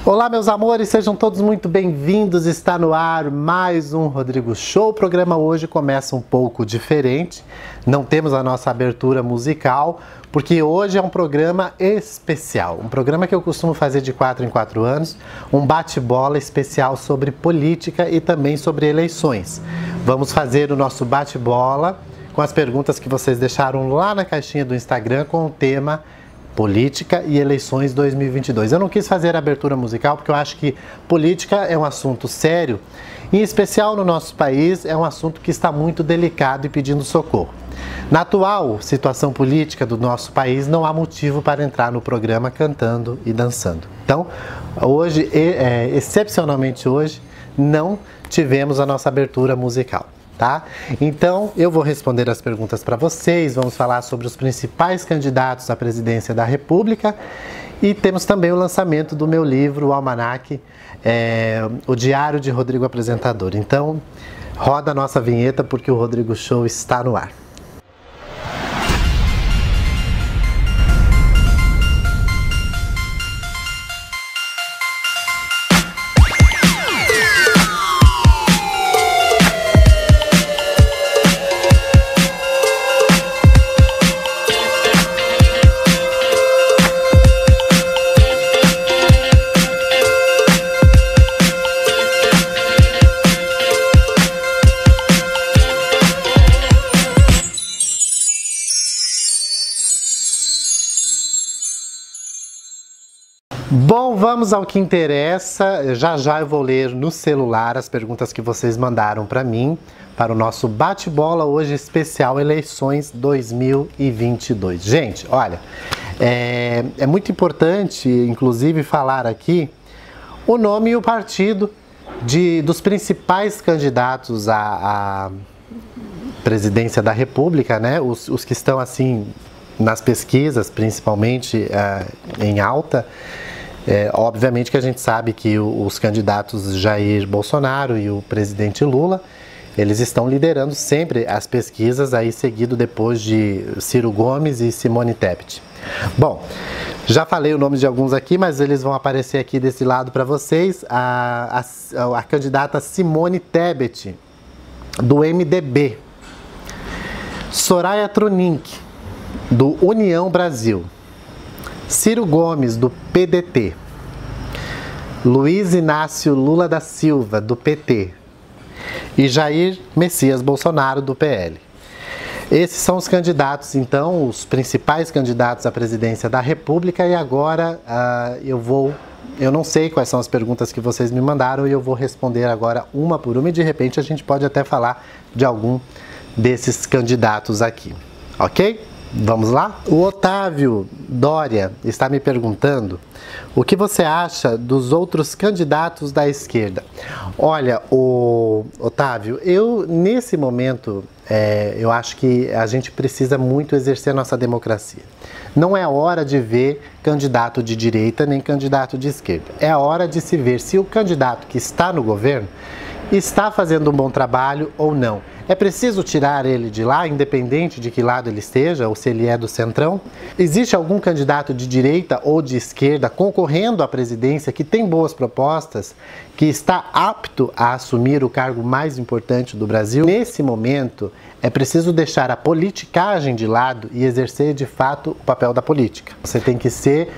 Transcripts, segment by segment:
Olá, meus amores, sejam todos muito bem-vindos. Está no ar mais um Rodrigo Show. O programa hoje começa um pouco diferente. Não temos a nossa abertura musical, porque hoje é um programa especial. Um programa que eu costumo fazer de 4 em 4 anos, um bate-bola especial sobre política e também sobre eleições. Vamos fazer o nosso bate-bola com as perguntas que vocês deixaram lá na caixinha do Instagram com o tema Política e Eleições 2022. Eu não quis fazer a abertura musical porque eu acho que política é um assunto sério, em especial no nosso país, é um assunto que está muito delicado e pedindo socorro. Na atual situação política do nosso país, não há motivo para entrar no programa cantando e dançando. Então, hoje, excepcionalmente hoje, não tivemos a nossa abertura musical. Tá? Então, eu vou responder as perguntas para vocês, vamos falar sobre os principais candidatos à presidência da República e temos também o lançamento do meu livro, o Almanac, o Diário de Rodrigo Apresentador. Então, roda a nossa vinheta porque o Rodrigo Show está no ar. Bom, vamos ao que interessa. Já já eu vou ler no celular as perguntas que vocês mandaram para mim, para o nosso bate-bola hoje especial Eleições 2022. Gente, olha, é muito importante, inclusive, falar aqui o nome e o partido dos principais candidatos à presidência da República, né? Os que estão, assim, nas pesquisas, principalmente em alta. Obviamente que a gente sabe que os candidatos Jair Bolsonaro e o presidente Lula, eles estão liderando sempre as pesquisas, aí seguido depois de Ciro Gomes e Simone Tebet. Bom, já falei o nome de alguns aqui, mas eles vão aparecer aqui desse lado para vocês. A candidata Simone Tebet, do MDB. Soraya Tronic, do União Brasil. Ciro Gomes, do PDT, Luiz Inácio Lula da Silva, do PT, e Jair Messias Bolsonaro, do PL. Esses são os candidatos, então, os principais candidatos à presidência da República, e agora eu não sei quais são as perguntas que vocês me mandaram e eu vou responder agora uma por uma e de repente a gente pode até falar de algum desses candidatos aqui, ok? Vamos lá? O Otávio Dória está me perguntando o que você acha dos outros candidatos da esquerda. Olha, Otávio, nesse momento, eu acho que a gente precisa muito exercer a nossa democracia. Não é a hora de ver candidato de direita nem candidato de esquerda. É a hora de se ver se o candidato que está no governo está fazendo um bom trabalho ou não. É preciso tirar ele de lá, independente de que lado ele esteja, ou se ele é do centrão? Existe algum candidato de direita ou de esquerda concorrendo à presidência que tem boas propostas, que está apto a assumir o cargo mais importante do Brasil? Nesse momento, é preciso deixar a politicagem de lado e exercer de fato o papel da política. Você tem que ser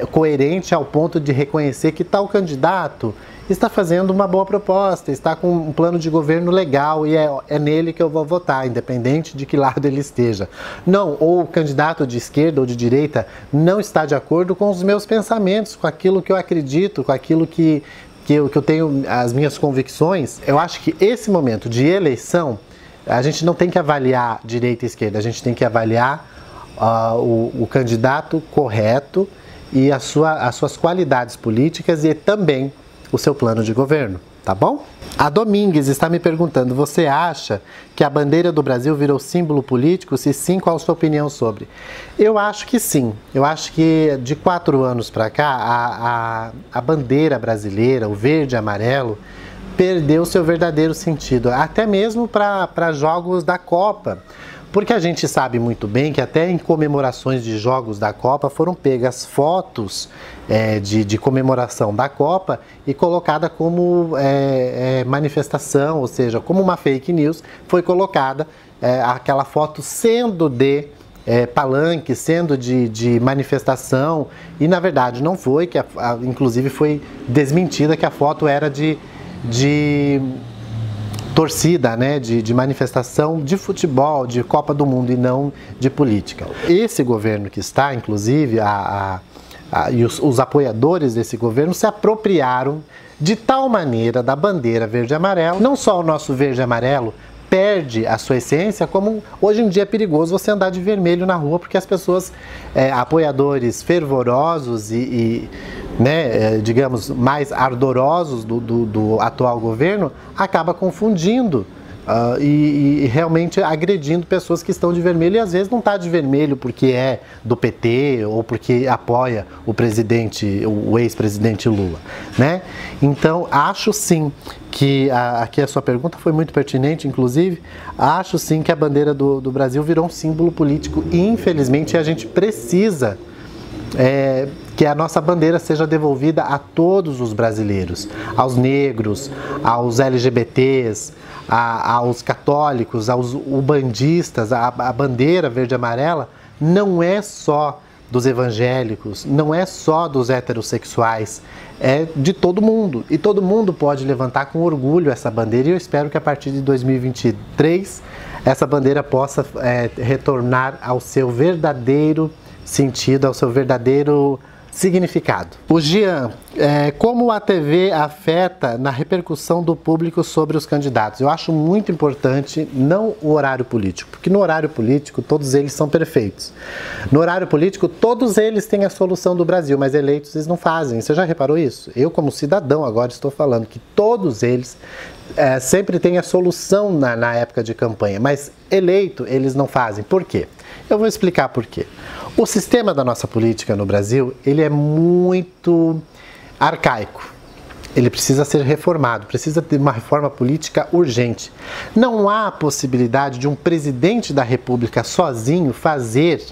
coerente ao ponto de reconhecer que tal candidato está fazendo uma boa proposta, está com um plano de governo legal e é nele que eu vou votar, independente de que lado ele esteja. Não, ou o candidato de esquerda ou de direita não está de acordo com os meus pensamentos, com aquilo que eu acredito, com aquilo que eu tenho, as minhas convicções. Eu acho que esse momento de eleição, a gente não tem que avaliar direita e esquerda, a gente tem que avaliar o candidato correto e as suas qualidades políticas e também o seu plano de governo, tá bom? A Domingues está me perguntando, você acha que a bandeira do Brasil virou símbolo político? Se sim, qual a sua opinião sobre? Eu acho que sim. Eu acho que de 4 anos para cá, a bandeira brasileira, o verde e amarelo, perdeu seu verdadeiro sentido, até mesmo para jogos da Copa. Porque a gente sabe muito bem que até em comemorações de jogos da Copa foram pegas fotos de comemoração da Copa e colocada como manifestação, ou seja, como uma fake news, foi colocada aquela foto sendo de palanque, sendo de manifestação, e na verdade não foi, que inclusive foi desmentida que a foto era de torcida, né, de manifestação de futebol, de Copa do Mundo e não de política. Esse governo que está, inclusive, e os apoiadores desse governo se apropriaram de tal maneira da bandeira verde e amarelo, não só o nosso verde e amarelo perde a sua essência, como hoje em dia é perigoso você andar de vermelho na rua, porque as pessoas, apoiadores fervorosos digamos, mais ardorosos do atual governo, acaba confundindo e realmente agredindo pessoas que estão de vermelho, e às vezes não está de vermelho porque é do PT ou porque apoia o ex-presidente Lula, né? Então, acho sim que aqui a sua pergunta foi muito pertinente, inclusive, acho sim que a bandeira do Brasil virou um símbolo político e infelizmente a gente precisa que a nossa bandeira seja devolvida a todos os brasileiros, aos negros, aos LGBTs, aos católicos, aos ubandistas. A bandeira verde e amarela não é só dos evangélicos, não é só dos heterossexuais, é de todo mundo. E todo mundo pode levantar com orgulho essa bandeira, e eu espero que a partir de 2023 essa bandeira possa retornar ao seu verdadeiro sentido, ao seu verdadeiro significado. O Jean, como a TV afeta na repercussão do público sobre os candidatos? Eu acho muito importante não o horário político, porque no horário político todos eles são perfeitos. No horário político todos eles têm a solução do Brasil, mas eleitos eles não fazem. Você já reparou isso? Eu, como cidadão, agora estou falando que todos eles sempre têm a solução na época de campanha, mas eleito eles não fazem. Por quê? Eu vou explicar por quê. O sistema da nossa política no Brasil, ele é muito arcaico. Ele precisa ser reformado, precisa ter uma reforma política urgente. Não há possibilidade de um presidente da República sozinho fazer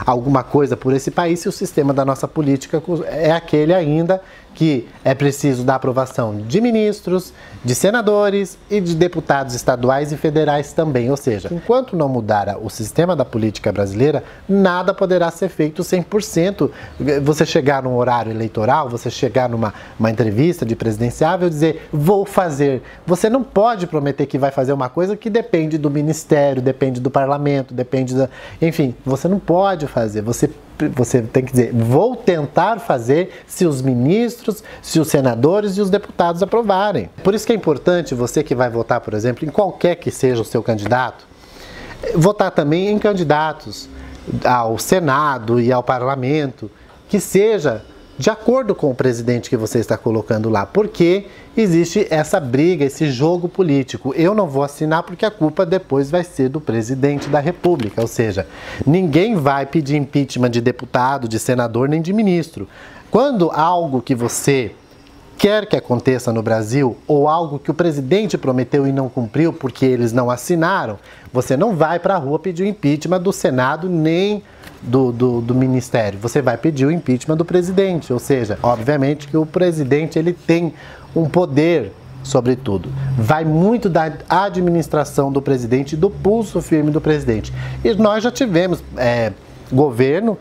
alguma coisa por esse país se o sistema da nossa política é aquele ainda que é preciso da aprovação de ministros, de senadores e de deputados estaduais e federais também. Ou seja, enquanto não mudar o sistema da política brasileira, nada poderá ser feito 100%. Você chegar num horário eleitoral, você chegar numa entrevista de presidenciável e dizer, vou fazer. Você não pode prometer que vai fazer uma coisa que depende do ministério, depende do parlamento, depende da... Enfim, você não pode fazer. Você tem que dizer, vou tentar fazer se os ministros, se os senadores e os deputados aprovarem. Por isso que é importante você que vai votar, por exemplo, em qualquer que seja o seu candidato, votar também em candidatos ao Senado e ao Parlamento, que seja de acordo com o presidente que você está colocando lá, porque existe essa briga, esse jogo político. Eu não vou assinar porque a culpa depois vai ser do presidente da República, ou seja, ninguém vai pedir impeachment de deputado, de senador, nem de ministro. Quando algo que você quer que aconteça no Brasil, ou algo que o presidente prometeu e não cumpriu porque eles não assinaram, você não vai para a rua pedir o impeachment do Senado nem do Ministério. Você vai pedir o impeachment do presidente, ou seja, obviamente que o presidente ele tem um poder sobre tudo. Vai muito da administração do presidente e do pulso firme do presidente. E nós já tivemos governo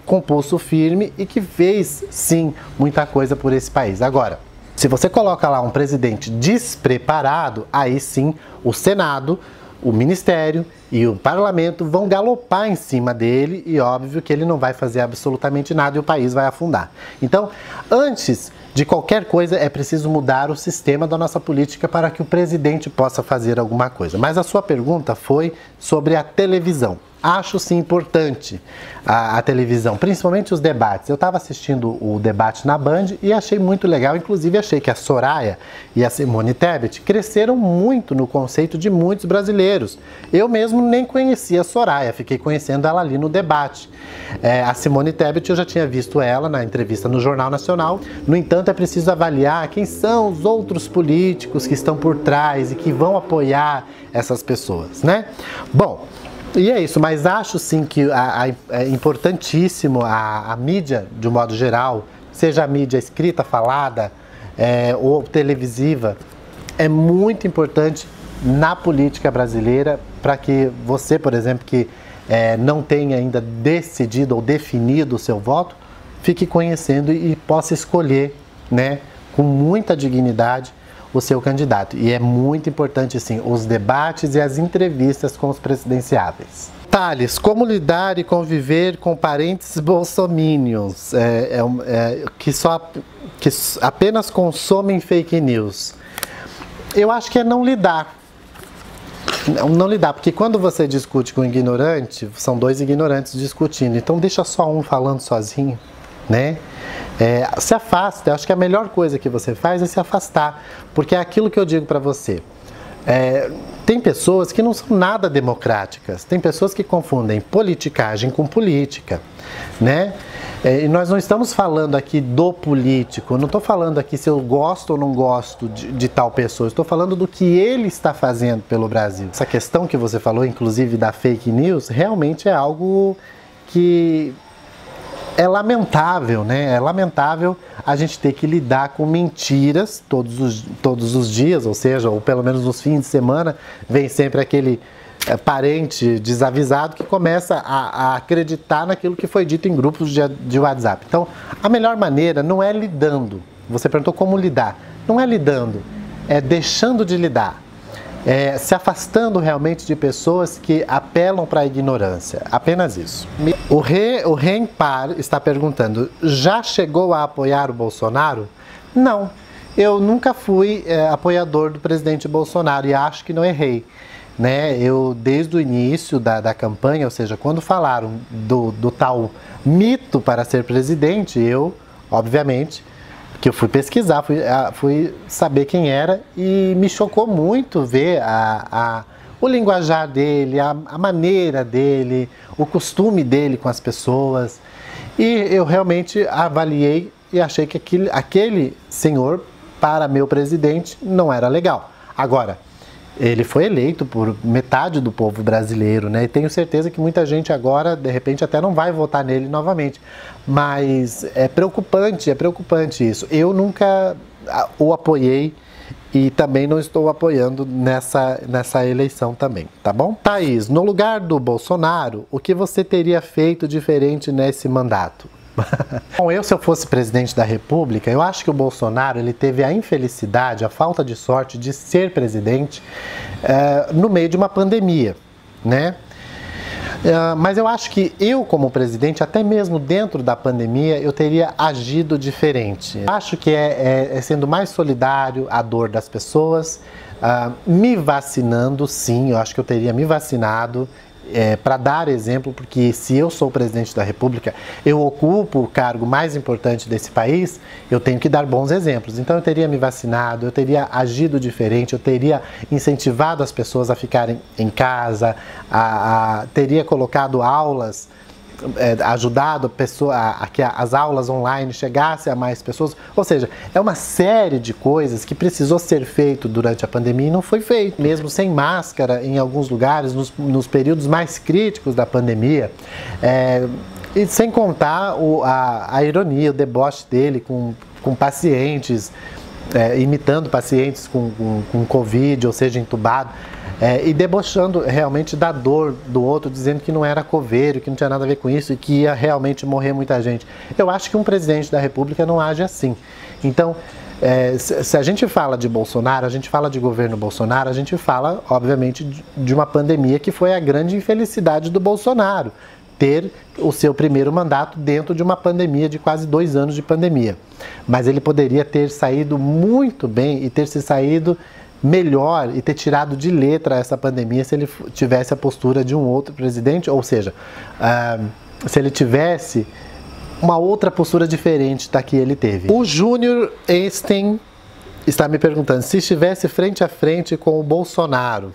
com pulso firme e que fez, sim, muita coisa por esse país. Agora, se você coloca lá um presidente despreparado, aí sim o Senado, o Ministério e o Parlamento vão galopar em cima dele e óbvio que ele não vai fazer absolutamente nada e o país vai afundar. Então, antes de qualquer coisa, é preciso mudar o sistema da nossa política para que o presidente possa fazer alguma coisa. Mas a sua pergunta foi sobre a televisão. Acho sim importante a televisão, principalmente os debates. Eu estava assistindo o debate na Band e achei muito legal, inclusive achei que a Soraya e a Simone Tebet cresceram muito no conceito de muitos brasileiros. Eu mesmo nem conhecia a Soraya, fiquei conhecendo ela ali no debate. A Simone Tebet eu já tinha visto ela na entrevista no Jornal Nacional, no entanto é preciso avaliar quem são os outros políticos que estão por trás e que vão apoiar essas pessoas, né? Bom, E é isso, mas acho sim que é importantíssimo a mídia, de um modo geral, seja a mídia escrita, falada ou televisiva, é muito importante na política brasileira para que você, por exemplo, que não tenha ainda decidido ou definido o seu voto, fique conhecendo e possa escolher, né, com muita dignidade o seu candidato. E é muito importante, sim, os debates e as entrevistas com os presidenciáveis. Thales, como lidar e conviver com parentes bolsominions que apenas consomem fake news? Eu acho que é não lidar. Não lidar, porque quando você discute com um ignorante, são dois ignorantes discutindo, então deixa só um falando sozinho, né? Se afasta. Eu acho que a melhor coisa que você faz é se afastar, porque é aquilo que eu digo para você. Tem pessoas que não são nada democráticas, tem pessoas que confundem politicagem com política, né? E nós não estamos falando aqui do político, não estou falando aqui se eu gosto ou não gosto de tal pessoa, estou falando do que ele está fazendo pelo Brasil. Essa questão que você falou, inclusive da fake news, realmente é algo que é lamentável, né? É lamentável a gente ter que lidar com mentiras todos os dias, ou seja, ou pelo menos nos fins de semana, vem sempre aquele parente desavisado que começa a acreditar naquilo que foi dito em grupos de WhatsApp. Então, a melhor maneira não é lidando. Você perguntou como lidar. Não é lidando, é deixando de lidar. Se afastando realmente de pessoas que apelam para a ignorância. Apenas isso. O Rempar está perguntando, já chegou a apoiar o Bolsonaro? Não, eu nunca fui apoiador do presidente Bolsonaro e acho que não errei. Né? Eu, desde o início da campanha, ou seja, quando falaram do tal mito para ser presidente, eu, obviamente, que eu fui pesquisar, fui saber quem era e me chocou muito ver o linguajar dele, a maneira dele, o costume dele com as pessoas. E eu realmente avaliei e achei que aquele senhor, para meu presidente, não era legal. Agora, ele foi eleito por metade do povo brasileiro, né? E tenho certeza que muita gente agora, de repente, até não vai votar nele novamente. Mas é preocupante isso. Eu nunca o apoiei e também não estou apoiando nessa eleição também, tá bom? Thaís, no lugar do Bolsonaro, o que você teria feito diferente nesse mandato? Bom, se eu fosse presidente da República, eu acho que o Bolsonaro ele teve a infelicidade, a falta de sorte de ser presidente no meio de uma pandemia, né? Mas eu acho que eu, como presidente, até mesmo dentro da pandemia, eu teria agido diferente. Acho que sendo mais solidário à dor das pessoas, me vacinando, sim, eu acho que eu teria me vacinado. Para dar exemplo, porque se eu sou o presidente da República, eu ocupo o cargo mais importante desse país, eu tenho que dar bons exemplos. Então eu teria me vacinado, eu teria agido diferente, eu teria incentivado as pessoas a ficarem em casa, teria colocado aulas, ajudado a que as aulas online chegassem a mais pessoas. Ou seja, é uma série de coisas que precisou ser feito durante a pandemia e não foi feito. Mesmo sem máscara em alguns lugares, nos períodos mais críticos da pandemia, e sem contar a ironia, o deboche dele com pacientes, imitando pacientes com Covid, ou seja, entubado. E debochando realmente da dor do outro, dizendo que não era coveiro, que não tinha nada a ver com isso e que ia realmente morrer muita gente. Eu acho que um presidente da República não age assim. Então, se a gente fala de Bolsonaro, a gente fala de governo Bolsonaro, a gente fala, obviamente, de uma pandemia que foi a grande infelicidade do Bolsonaro, ter o seu primeiro mandato dentro de uma pandemia de quase 2 anos de pandemia. Mas ele poderia ter saído muito bem e ter se saído melhor e ter tirado de letra essa pandemia se ele tivesse a postura de um outro presidente, ou seja, se ele tivesse uma outra postura diferente da que ele teve. O Júnior Einstein está me perguntando, se estivesse frente a frente com o Bolsonaro,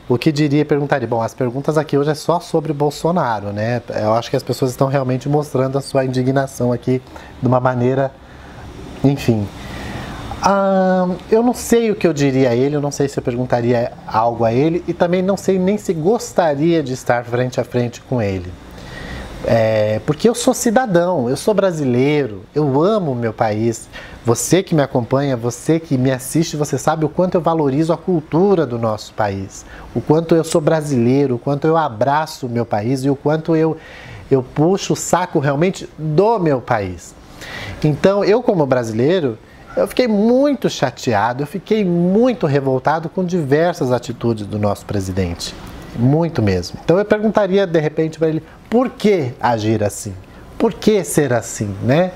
o que diria e perguntaria? Bom, as perguntas aqui hoje é só sobre Bolsonaro, né? Eu acho que as pessoas estão realmente mostrando a sua indignação aqui de uma maneira, enfim. Eu não sei o que eu diria a ele, eu não sei se eu perguntaria algo a ele e também não sei nem se gostaria de estar frente a frente com ele. Porque eu sou cidadão, eu sou brasileiro, eu amo o meu país. Você que me acompanha, você que me assiste, você sabe o quanto eu valorizo a cultura do nosso país, o quanto eu sou brasileiro, o quanto eu abraço o meu país e o quanto eu puxo o saco realmente do meu país. Então, eu como brasileiro, eu fiquei muito chateado, eu fiquei muito revoltado com diversas atitudes do nosso presidente. Muito mesmo. Então eu perguntaria de repente para ele, por que agir assim? Por que ser assim, né?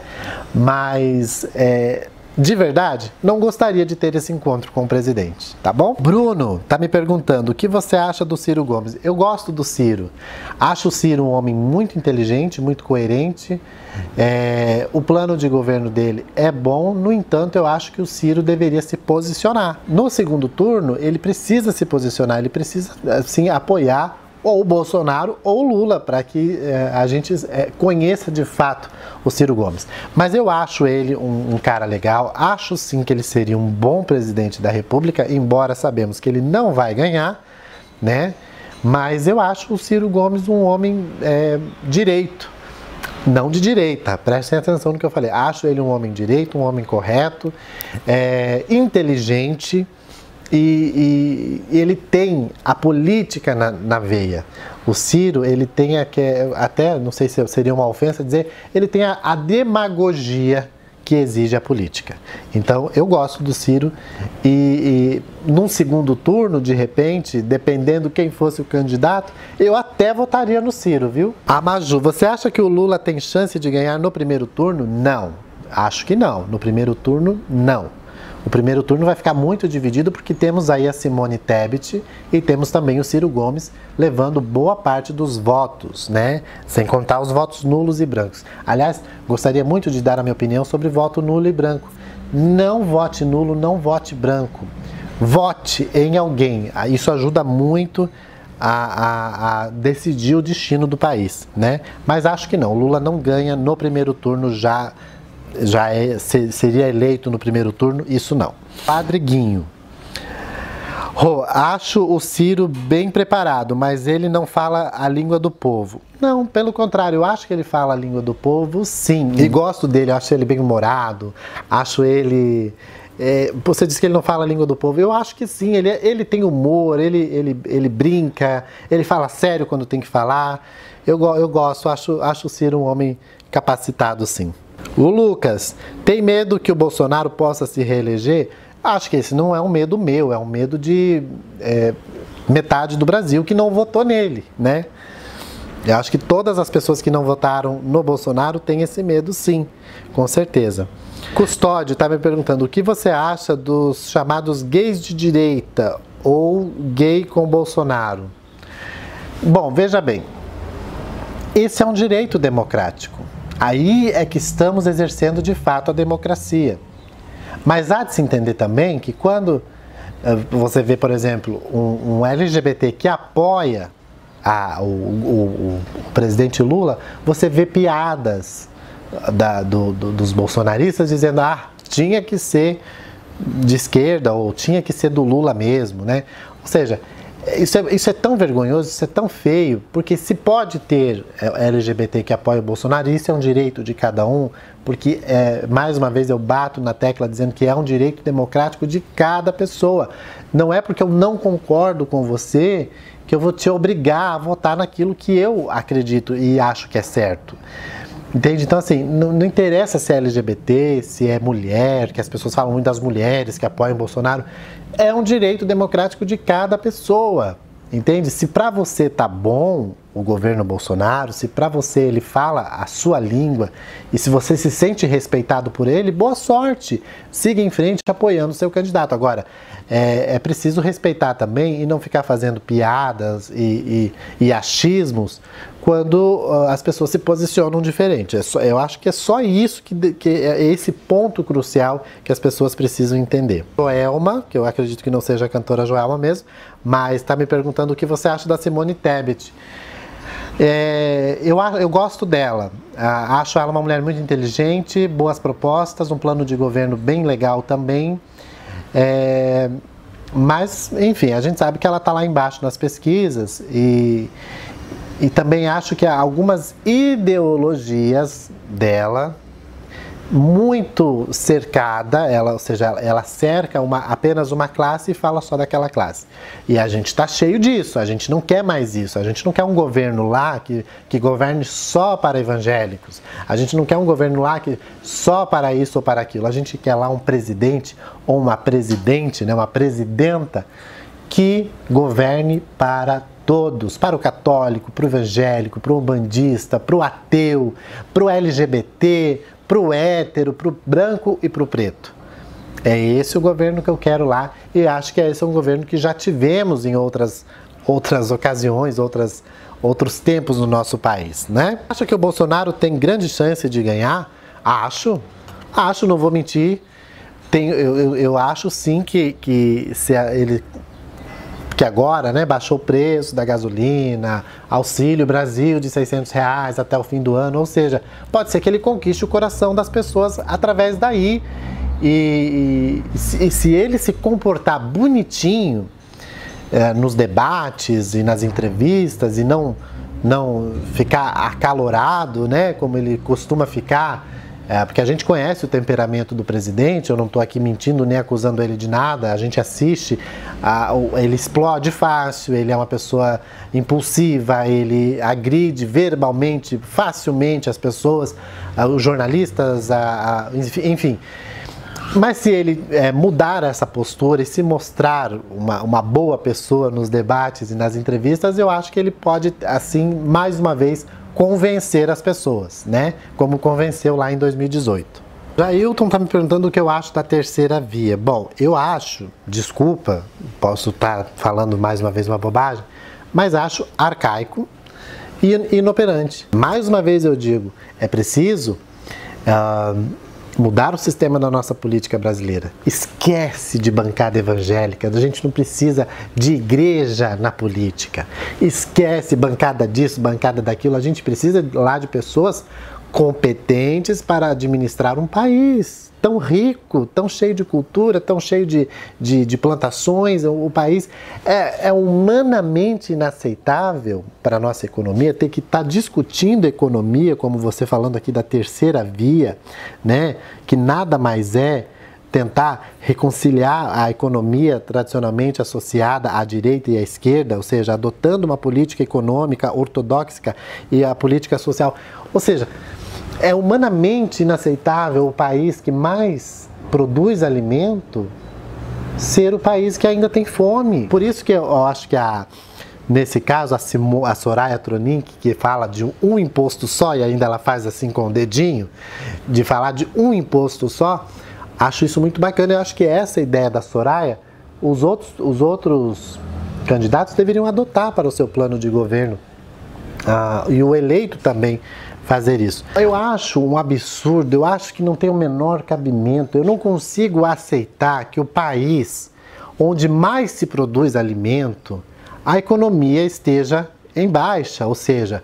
Mas, de verdade, não gostaria de ter esse encontro com o presidente, tá bom? Bruno tá me perguntando, o que você acha do Ciro Gomes? Eu gosto do Ciro. Acho o Ciro um homem muito inteligente, muito coerente. O plano de governo dele é bom, no entanto, eu acho que o Ciro deveria se posicionar. No segundo turno, ele precisa se posicionar, ele precisa, assim, apoiar ou o Bolsonaro ou o Lula, para que a gente conheça de fato o Ciro Gomes. Mas eu acho ele um cara legal, acho sim que ele seria um bom presidente da República, embora sabemos que ele não vai ganhar, né? Mas eu acho o Ciro Gomes um homem direito, não de direita, prestem atenção no que eu falei. Acho ele um homem direito, um homem correto, inteligente, e ele tem a política na veia. O Ciro, ele tem até, não sei se seria uma ofensa dizer, ele tem a demagogia que exige a política. Então, eu gosto do Ciro e num segundo turno, de repente, dependendo quem fosse o candidato, eu até votaria no Ciro, viu? A Maju, você acha que o Lula tem chance de ganhar no primeiro turno? Não. Acho que não. No primeiro turno, não. O primeiro turno vai ficar muito dividido porque temos aí a Simone Tebet e temos também o Ciro Gomes levando boa parte dos votos, né? Sem contar os votos nulos e brancos. Aliás, gostaria muito de dar a minha opinião sobre voto nulo e branco. Não vote nulo, não vote branco. Vote em alguém. Isso ajuda muito a decidir o destino do país, né? Mas acho que não. O Lula não ganha no primeiro turno seria eleito no primeiro turno, isso não. Padre Guinho. Acho o Ciro bem preparado, mas ele não fala a língua do povo. Não, pelo contrário, eu acho que ele fala a língua do povo, sim. E gosto dele, acho ele bem-humorado, acho ele... você disse que ele não fala a língua do povo. Eu acho que sim, ele tem humor, ele brinca, ele fala sério quando tem que falar. Eu gosto, acho o Ciro um homem capacitado, sim. O Lucas, tem medo que o Bolsonaro possa se reeleger? Acho que esse não é um medo meu, é um medo de metade do Brasil que não votou nele, né? Eu acho que todas as pessoas que não votaram no Bolsonaro têm esse medo, sim, com certeza. Custódio está me perguntando, o que você acha dos chamados gays de direita ou gay com Bolsonaro? Bom, veja bem, esse é um direito democrático. Aí é que estamos exercendo de fato a democracia. Mas há de se entender também que quando você vê, por exemplo, um LGBT que apoia o presidente Lula, você vê piadas dos bolsonaristas dizendo tinha que ser de esquerda ou tinha que ser do Lula mesmo, né? Ou seja, isso é tão vergonhoso, isso é tão feio, porque se pode ter LGBT que apoia o Bolsonaro, isso é um direito de cada um, porque, mais uma vez, eu bato na tecla dizendo que é um direito democrático de cada pessoa. Não é porque eu não concordo com você que eu vou te obrigar a votar naquilo que eu acredito e acho que é certo. Entende? Então, assim, não interessa se é LGBT, se é mulher, que as pessoas falam muito das mulheres que apoiam o Bolsonaro. É um direito democrático de cada pessoa, entende? Se para você tá bom o governo Bolsonaro, se para você ele fala a sua língua e se você se sente respeitado por ele, boa sorte, siga em frente apoiando o seu candidato. Agora, é preciso respeitar também e não ficar fazendo piadas e achismos quando as pessoas se posicionam diferente. Eu acho que é só isso que é esse ponto crucial que as pessoas precisam entender. Joelma, que eu acredito que não seja a cantora Joelma mesmo, mas está me perguntando o que você acha da Simone Tebet. Eu gosto dela, acho ela uma mulher muito inteligente, boas propostas, um plano de governo bem legal também, mas enfim, a gente sabe que ela está lá embaixo nas pesquisas e também acho que há algumas ideologias dela muito cercada, ou seja, ela cerca apenas uma classe e fala só daquela classe. E a gente está cheio disso, a gente não quer mais isso, a gente não quer um governo lá que governe só para evangélicos, a gente não quer um governo lá que só para isso ou para aquilo, a gente quer lá um presidente ou uma presidente, né, uma presidenta que governe para todos, para o católico, para o evangélico, para o umbandista, para o ateu, para o LGBT, para o hétero, para o branco e para o preto. É esse o governo que eu quero lá e acho que esse é um governo que já tivemos em outras ocasiões, outros tempos no nosso país, né? Acho que o Bolsonaro tem grande chance de ganhar? Acho, não vou mentir. Eu acho sim que se ele... que agora, né, baixou o preço da gasolina, Auxílio Brasil de R$600 até o fim do ano, ou seja, pode ser que ele conquiste o coração das pessoas através daí e se ele se comportar bonitinho nos debates e nas entrevistas e não ficar acalorado, né, como ele costuma ficar, porque a gente conhece o temperamento do presidente, eu não estou aqui mentindo nem acusando ele de nada, a gente assiste, ele explode fácil, ele é uma pessoa impulsiva, ele agride verbalmente, facilmente as pessoas, os jornalistas, enfim. Mas se ele mudar essa postura e se mostrar uma boa pessoa nos debates e nas entrevistas, eu acho que ele pode, assim, mais uma vez, convencer as pessoas, né? Como convenceu lá em 2018. Jailton está me perguntando o que eu acho da terceira via. Bom, eu acho, desculpa, posso estar falando mais uma vez uma bobagem, mas acho arcaico e inoperante. Mais uma vez eu digo, é preciso mudar o sistema da nossa política brasileira. Esquece de bancada evangélica, a gente não precisa de igreja na política. Esquece bancada disso, bancada daquilo, a gente precisa lá de pessoas competentes para administrar um país tão rico, tão cheio de cultura, tão cheio de plantações. O país é humanamente inaceitável para a nossa economia ter que estar discutindo economia, como você falando aqui da terceira via, né? Que nada mais é tentar reconciliar a economia tradicionalmente associada à direita e à esquerda, ou seja, adotando uma política econômica ortodoxa e a política social. Ou seja, é humanamente inaceitável o país que mais produz alimento ser o país que ainda tem fome. Por isso que eu acho que nesse caso a Soraya Tronic, que fala de um imposto só e ainda ela faz assim com o dedinho, de falar de um imposto só, acho isso muito bacana. Eu acho que essa ideia da Soraya, os outros candidatos deveriam adotar para o seu plano de governo. E o eleito também fazer isso. Eu acho um absurdo, eu acho que não tem o menor cabimento, eu não consigo aceitar que o país onde mais se produz alimento, a economia esteja em baixa, ou seja,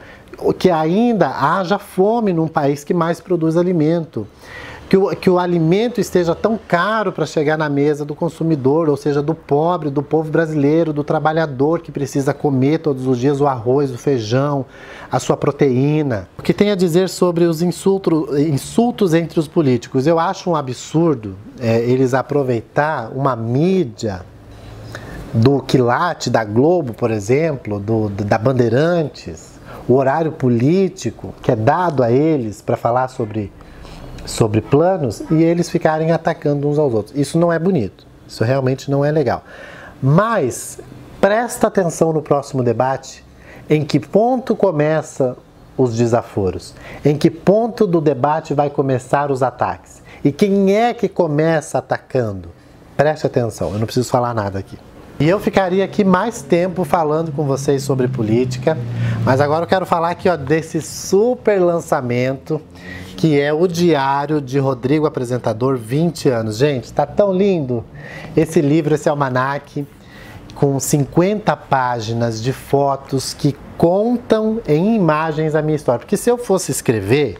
que ainda haja fome num país que mais produz alimento. Que o alimento esteja tão caro para chegar na mesa do consumidor, ou seja, do pobre, do povo brasileiro, do trabalhador que precisa comer todos os dias o arroz, o feijão, a sua proteína. O que tem a dizer sobre os insultos entre os políticos? Eu acho um absurdo eles aproveitar uma mídia do quilate da Globo, por exemplo, da Bandeirantes, o horário político que é dado a eles para falar sobre planos e eles ficarem atacando uns aos outros. Isso não é bonito, isso realmente não é legal. Mas presta atenção no próximo debate, em que ponto começa os desaforos, em que ponto do debate vai começar os ataques e quem é que começa atacando. Preste atenção, eu não preciso falar nada aqui. E eu ficaria aqui mais tempo falando com vocês sobre política, mas agora eu quero falar aqui desse super lançamento que é o Diário de Rodrigo Apresentador, 20 anos. Gente, tá tão lindo esse livro, esse almanaque, com 50 páginas de fotos que contam em imagens a minha história. Porque se eu fosse escrever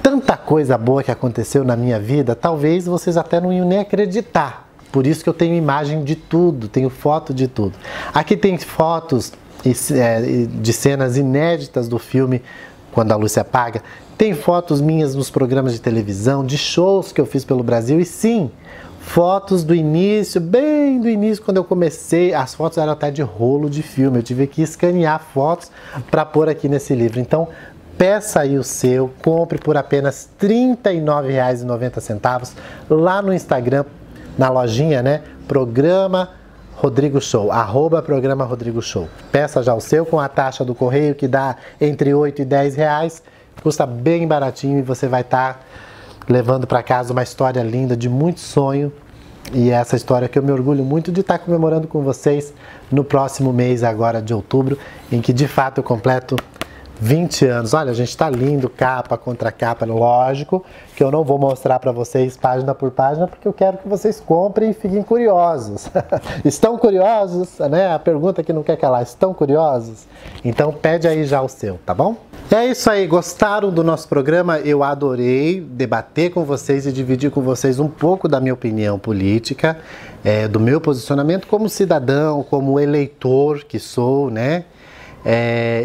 tanta coisa boa que aconteceu na minha vida, talvez vocês até não iam nem acreditar. Por isso que eu tenho imagem de tudo, tenho foto de tudo. Aqui tem fotos de cenas inéditas do filme Quando a Luz se Apaga. Tem fotos minhas nos programas de televisão, de shows que eu fiz pelo Brasil. E sim, fotos do início, bem do início, quando eu comecei. As fotos eram até de rolo de filme. Eu tive que escanear fotos para pôr aqui nesse livro. Então, peça aí o seu, compre por apenas R$ 39,90 lá no Instagram, na lojinha, né? Programa Rodrigo Show, @Programa Rodrigo Show. Peça já o seu com a taxa do correio que dá entre R$ 8 e R$ 10. Custa bem baratinho e você vai estar levando para casa uma história linda, de muito sonho. E essa história que eu me orgulho muito de estar comemorando com vocês no próximo mês agora de outubro, em que de fato eu completo 20 anos. Olha, gente, tá lindo, capa contra capa. Lógico que eu não vou mostrar para vocês página por página, porque eu quero que vocês comprem e fiquem curiosos. Estão curiosos? Né? A pergunta que não quer calar, estão curiosos? Então pede aí já o seu, tá bom? É isso aí, gostaram do nosso programa? Eu adorei debater com vocês e dividir com vocês um pouco da minha opinião política, do meu posicionamento como cidadão, como eleitor que sou, né?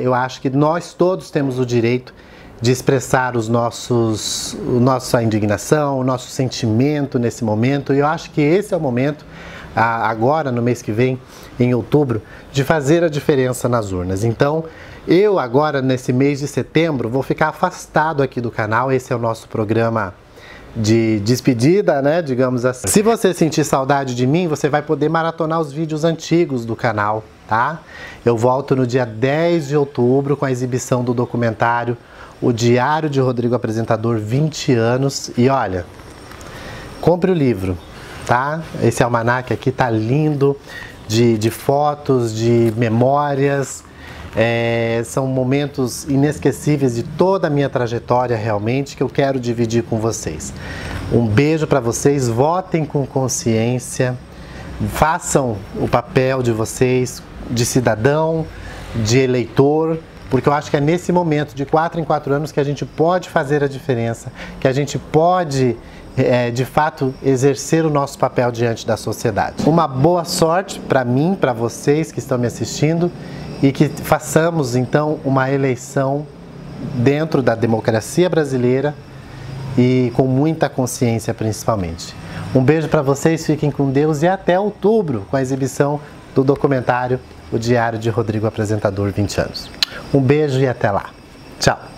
Eu acho que nós todos temos o direito de expressar nossa indignação, o nosso sentimento nesse momento. E eu acho que esse é o momento, agora no mês que vem, em outubro, de fazer a diferença nas urnas. Então, eu agora, nesse mês de setembro, vou ficar afastado aqui do canal. Esse é o nosso programa de despedida, né, digamos assim. Se você sentir saudade de mim, você vai poder maratonar os vídeos antigos do canal, tá? Eu volto no dia 10 de outubro com a exibição do documentário O Diário de Rodrigo Apresentador, 20 anos. E olha, compre o livro, tá? Esse almanaque aqui tá lindo, de fotos, de memórias. São momentos inesquecíveis de toda a minha trajetória realmente, que eu quero dividir com vocês. Um beijo para vocês, votem com consciência, façam o papel de vocês de cidadão, de eleitor, porque eu acho que é nesse momento, de 4 em 4 anos, que a gente pode fazer a diferença, que a gente pode de fato exercer o nosso papel diante da sociedade. Uma boa sorte para mim, para vocês que estão me assistindo, e que façamos então uma eleição dentro da democracia brasileira e com muita consciência principalmente. Um beijo para vocês, fiquem com Deus e até outubro com a exibição do documentário O Diário de Rodrigo Apresentador, 20 anos. Um beijo e até lá. Tchau!